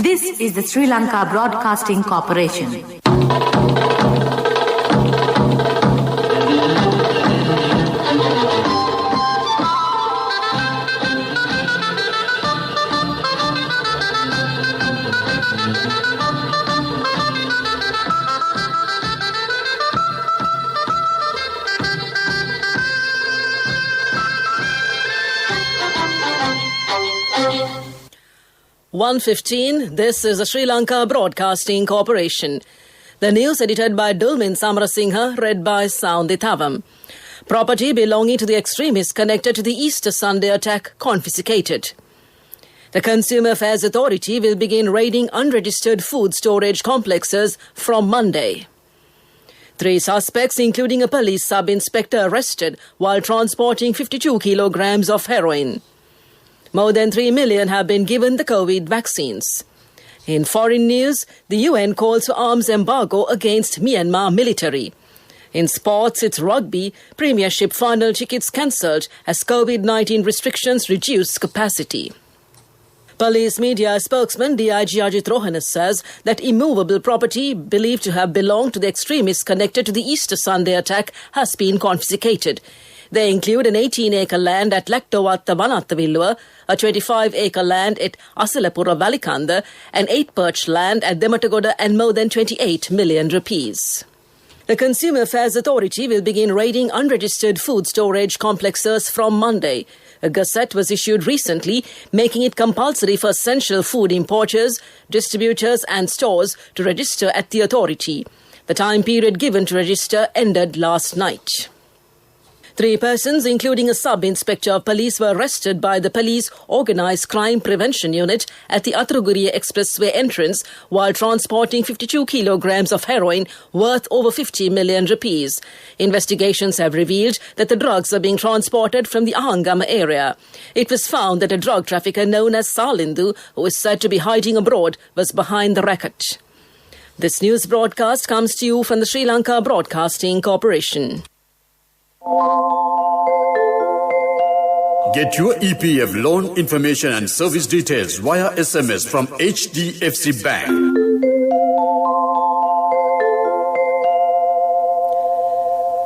This is the Sri Lanka Broadcasting Corporation. (1:15). This is the Sri Lanka Broadcasting Corporation. The news edited by Dulmin Samarasinghe, read by Soundithavam. Property belonging to the extremists connected to the Easter Sunday attack confiscated. The Consumer Affairs Authority will begin raiding unregistered food storage complexes from Monday. 3 suspects, including a police sub-inspector, arrested while transporting 52 kilograms of heroin. More than 3 million have been given the COVID vaccines. In foreign news, the UN calls for arms embargo against Myanmar military. In sports, it's rugby, Premiership final tickets cancelled as COVID-19 restrictions reduce capacity. Police media spokesman DIG Ajit Rohana says that immovable property believed to have belonged to the extremists connected to the Easter Sunday attack has been confiscated. They include an 18-acre land at Laktowatta Vanattavilluwa, a 25-acre land at Asalapura Valikanda, and 8 perch land at Dematagoda, and more than 28 million rupees. The Consumer Affairs Authority will begin raiding unregistered food storage complexes from Monday. A gazette was issued recently, making it compulsory for essential food importers, distributors and stores to register at the authority. The time period given to register ended last night. 3 persons, including a sub-inspector of police, were arrested by the Police Organised Crime Prevention Unit at the Atruguriya Expressway entrance while transporting 52 kilograms of heroin worth over 50 million rupees. Investigations have revealed that the drugs are being transported from the Ahangama area. It was found that a drug trafficker known as Salindu, who is said to be hiding abroad, was behind the racket. This news broadcast comes to you from the Sri Lanka Broadcasting Corporation. Get your EPF loan information and service details via SMS from HDFC Bank.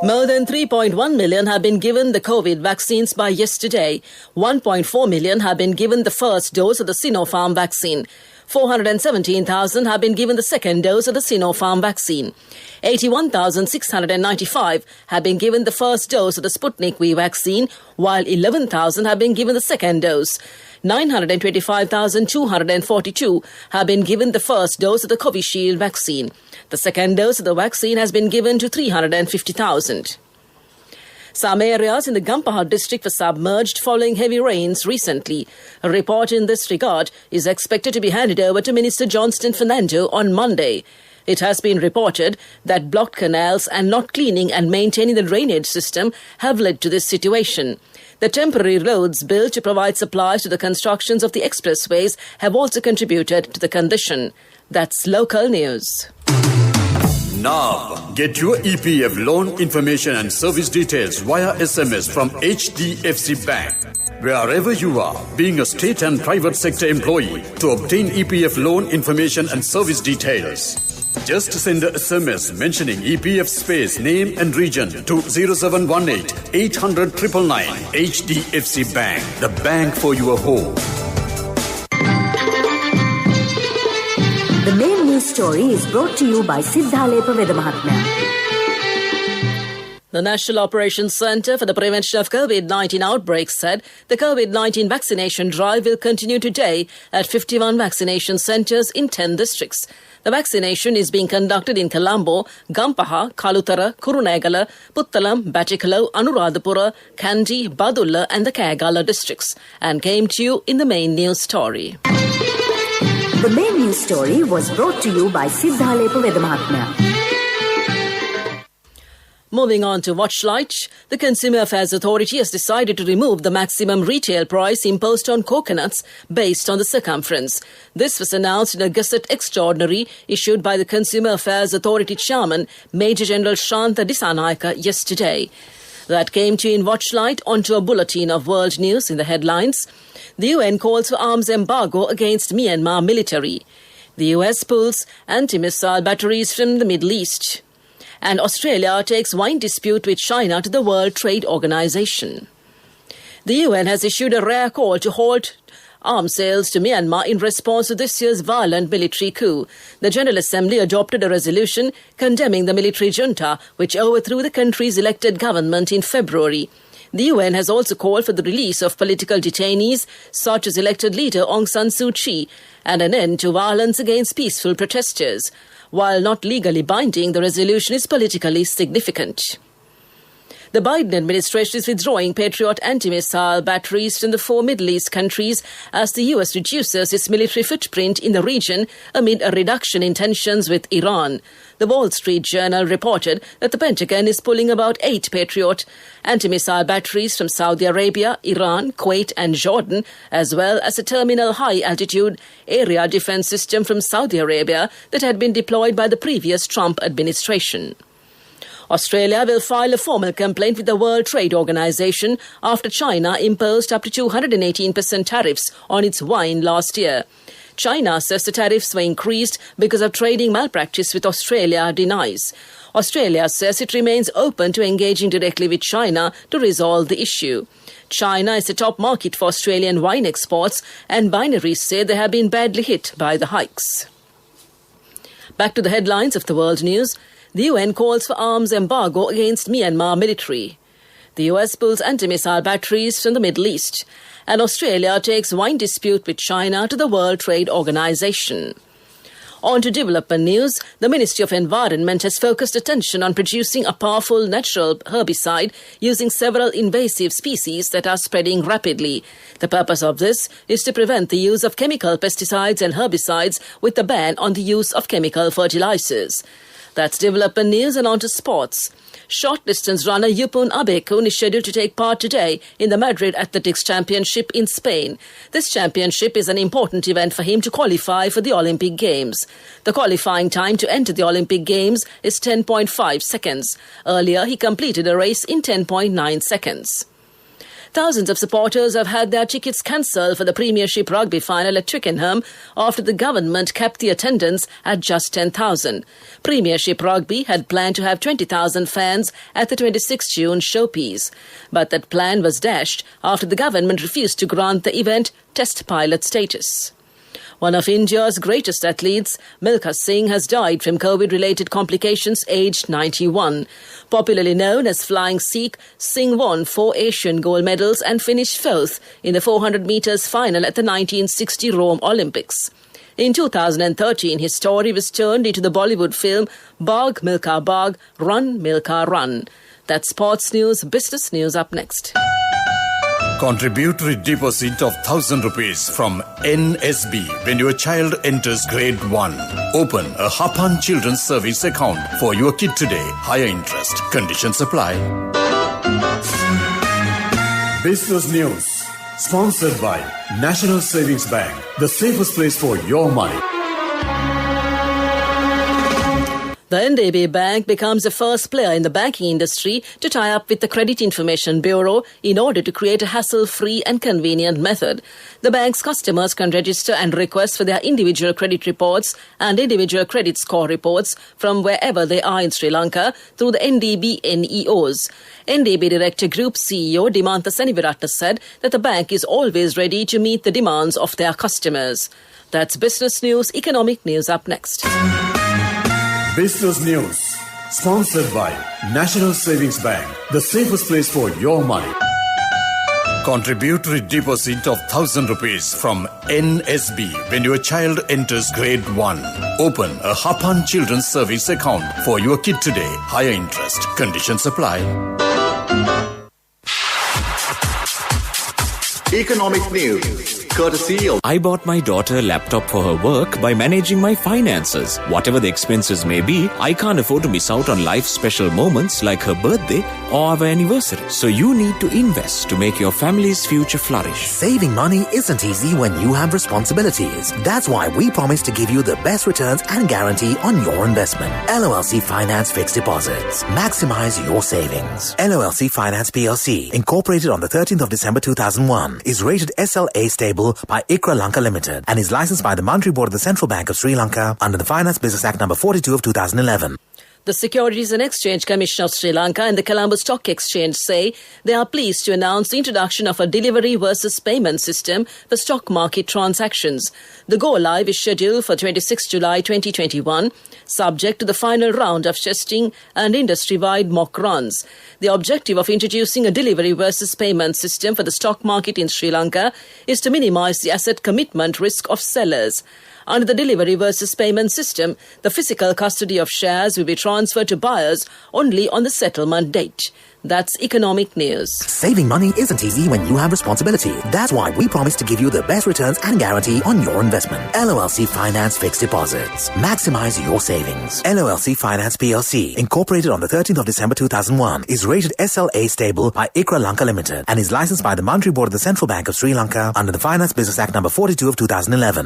More than 3.1 million have been given the COVID vaccines by yesterday. 1.4 million have been given the first dose of the Sinopharm vaccine. 417,000 have been given the second dose of the Sinopharm vaccine. 81,695 have been given the first dose of the Sputnik V vaccine, while 11,000 have been given the second dose. 925,242 have been given the first dose of the Covishield vaccine. The second dose of the vaccine has been given to 350,000. Some areas in the Gampaha district were submerged following heavy rains recently. A report in this regard is expected to be handed over to Minister Johnston Fernando on Monday. It has been reported that blocked canals and not cleaning and maintaining the drainage system have led to this situation. The temporary roads built to provide supplies to the constructions of the expressways have also contributed to the condition. That's local news. Now, get your EPF loan information and service details via SMS from HDFC Bank. Wherever you are, being a state and private sector employee, to obtain EPF loan information and service details, just send a SMS mentioning EPF space, name and region to 0718 800 999. HDFC Bank, the bank for your home. The main news story is brought to you by Siddhalepa Vedamahatmya. The National Operations Centre for the Prevention of COVID-19 Outbreaks said the COVID-19 vaccination drive will continue today at 51 vaccination centres in 10 districts. The vaccination is being conducted in Colombo, Gampaha, Kalutara, Kurunegala, Puttalam, Battikalo, Anuradhapura, Kandy, Badulla and the Kagala districts, and came to you in the main news story. The main news story was brought to you by Siddhalepa Vedamahatmya. Moving on to Watchlight, the Consumer Affairs Authority has decided to remove the maximum retail price imposed on coconuts based on the circumference. This was announced in a Gazette Extraordinary issued by the Consumer Affairs Authority Chairman, Major General Shanta Disanayaka, yesterday. That came to you in Watchlight. Onto a bulletin of world news in the headlines. The UN calls for arms embargo against Myanmar military. The US pulls anti-missile batteries from the Middle East. And Australia takes wine dispute with China to the World Trade Organization. The UN has issued a rare call to halt arms sales to Myanmar in response to this year's violent military coup. The General Assembly adopted a resolution condemning the military junta, which overthrew the country's elected government in February. The UN has also called for the release of political detainees, such as elected leader Aung San Suu Kyi, and an end to violence against peaceful protesters. While not legally binding, the resolution is politically significant. The Biden administration is withdrawing Patriot anti-missile batteries from the 4 Middle East countries as the US reduces its military footprint in the region amid a reduction in tensions with Iran. The Wall Street Journal reported that the Pentagon is pulling about 8 Patriot anti-missile batteries from Saudi Arabia, Iran, Kuwait and Jordan, as well as a terminal high-altitude area defense system from Saudi Arabia that had been deployed by the previous Trump administration. Australia will file a formal complaint with the World Trade Organization after China imposed up to 218% tariffs on its wine last year. China says the tariffs were increased because of trading malpractice, which Australia denies. Australia says it remains open to engaging directly with China to resolve the issue. China is the top market for Australian wine exports, and binaries say they have been badly hit by the hikes. Back to the headlines of the world news. The UN calls for arms embargo against Myanmar military. The US pulls anti-missile batteries from the Middle East. And Australia takes wine dispute with China to the World Trade Organization. On to development news. The Ministry of Environment has focused attention on producing a powerful natural herbicide using several invasive species that are spreading rapidly. The purpose of this is to prevent the use of chemical pesticides and herbicides with a ban on the use of chemical fertilizers. That's development news, and on to sports. Short-distance runner Yupun Abekun is scheduled to take part today in the Madrid Athletics Championship in Spain. This championship is an important event for him to qualify for the Olympic Games. The qualifying time to enter the Olympic Games is 10.5 seconds. Earlier, he completed a race in 10.9 seconds. Thousands of supporters have had their tickets cancelled for the Premiership rugby final at Twickenham after the government capped the attendance at just 10,000. Premiership rugby had planned to have 20,000 fans at the 26 June showpiece. But that plan was dashed after the government refused to grant the event test pilot status. One of India's greatest athletes, Milkha Singh, has died from COVID-related complications aged 91. Popularly known as Flying Sikh, Singh won 4 Asian gold medals and finished 4th in the 400 metres final at the 1960 Rome Olympics. In 2013, his story was turned into the Bollywood film Bag Milkha Bag, Run Milkha Run. That's sports news. Business news up next. Contributory deposit of 1,000 rupees from NSB when your child enters grade 1. Open a Hapan Children's Service account for your kid today. Higher interest. Conditions apply. Business news. Sponsored by National Savings Bank. The safest place for your money. The NDB Bank becomes the first player in the banking industry to tie up with the Credit Information Bureau in order to create a hassle-free and convenient method. The bank's customers can register and request for their individual credit reports and individual credit score reports from wherever they are in Sri Lanka through the NDB NEOs. NDB Director Group CEO Dimantha Seniviratta said that the bank is always ready to meet the demands of their customers. That's business news. Economic news up next. Business news. Sponsored by National Savings Bank. The safest place for your money. Contributory deposit of 1,000 rupees from NSB when your child enters grade 1. Open a Hapan Children's Service account for your kid today. Higher interest. Conditions apply. Economic news. Courtesy of I bought my daughter a laptop for her work by managing my finances. Whatever the expenses may be, I can't afford to miss out on life's special moments like her birthday or our anniversary. So you need to invest to make your family's future flourish. Saving money isn't easy when you have responsibilities. That's why we promise to give you the best returns and guarantee on your investment. LOLC Finance Fixed Deposits. Maximize your savings. LOLC Finance PLC, incorporated on the 13th of December 2001, is rated SLA stable stable by ICRA Lanka Limited and is licensed by the Monetary Board of the Central Bank of Sri Lanka under the Finance Business Act number 42 of 2011. The Securities and Exchange Commission of Sri Lanka and the Colombo Stock Exchange say they are pleased to announce the introduction of a delivery versus payment system for stock market transactions. The go-live is scheduled for 26 July 2021, subject to the final round of testing and industry-wide mock runs. The objective of introducing a delivery versus payment system for the stock market in Sri Lanka is to minimize the asset commitment risk of sellers. Under the delivery versus payment system, the physical custody of shares will be transferred to buyers only on the settlement date. That's economic news. Saving money isn't easy when you have responsibility. That's why we promise to give you the best returns and guarantee on your investment. LOLC Finance Fixed Deposits. Maximize your savings. LOLC Finance PLC, incorporated on the 13th of December 2001, is rated SLA stable by ICRA Lanka Limited and is licensed by the Monetary Board of the Central Bank of Sri Lanka under the Finance Business Act number 42 of 2011.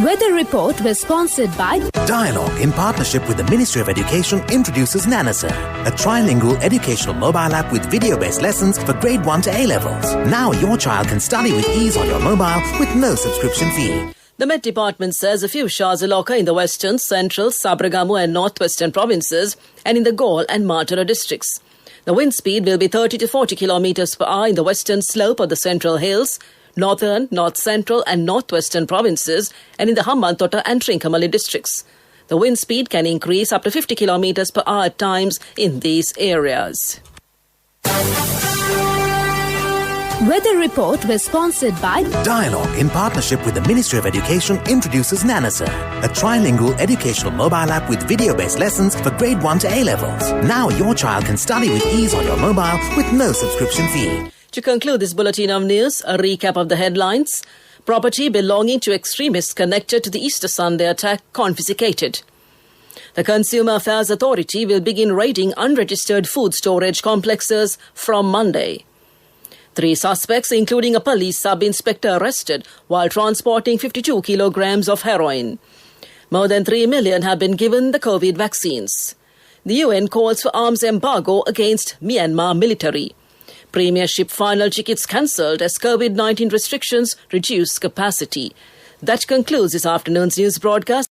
Weather report was sponsored by Dialogue, in partnership with the Ministry of Education, introduces Nanasa, a trilingual educational mobile app with video-based lessons for grade 1 to A-levels. Now your child can study with ease on your mobile with no subscription fee. The Met Department says a few showers will occur in the western, central, Sabragamu and northwestern provinces and in the Galle and Matara districts. The wind speed will be 30 to 40 kilometers per hour in the western slope of the Central Hills, northern, north central and northwestern provinces and in the Hambantota and Trincomalee districts. The wind speed can increase up to 50 kilometers per hour at times in these areas. Weather report was sponsored by Dialogue, in partnership with the Ministry of Education, introduces Nanasa, a trilingual educational mobile app with video-based lessons for grade 1 to A-levels. Now your child can study with ease on your mobile with no subscription fee. To conclude this bulletin of news, a recap of the headlines. Property belonging to extremists connected to the Easter Sunday attack confiscated. The Consumer Affairs Authority will begin raiding unregistered food storage complexes from Monday. 3 suspects, including a police sub-inspector, arrested while transporting 52 kilograms of heroin. More than 3 million have been given the COVID vaccines. The UN calls for arms embargo against Myanmar military. Premiership final tickets cancelled as COVID-19 restrictions reduce capacity. That concludes this afternoon's news broadcast.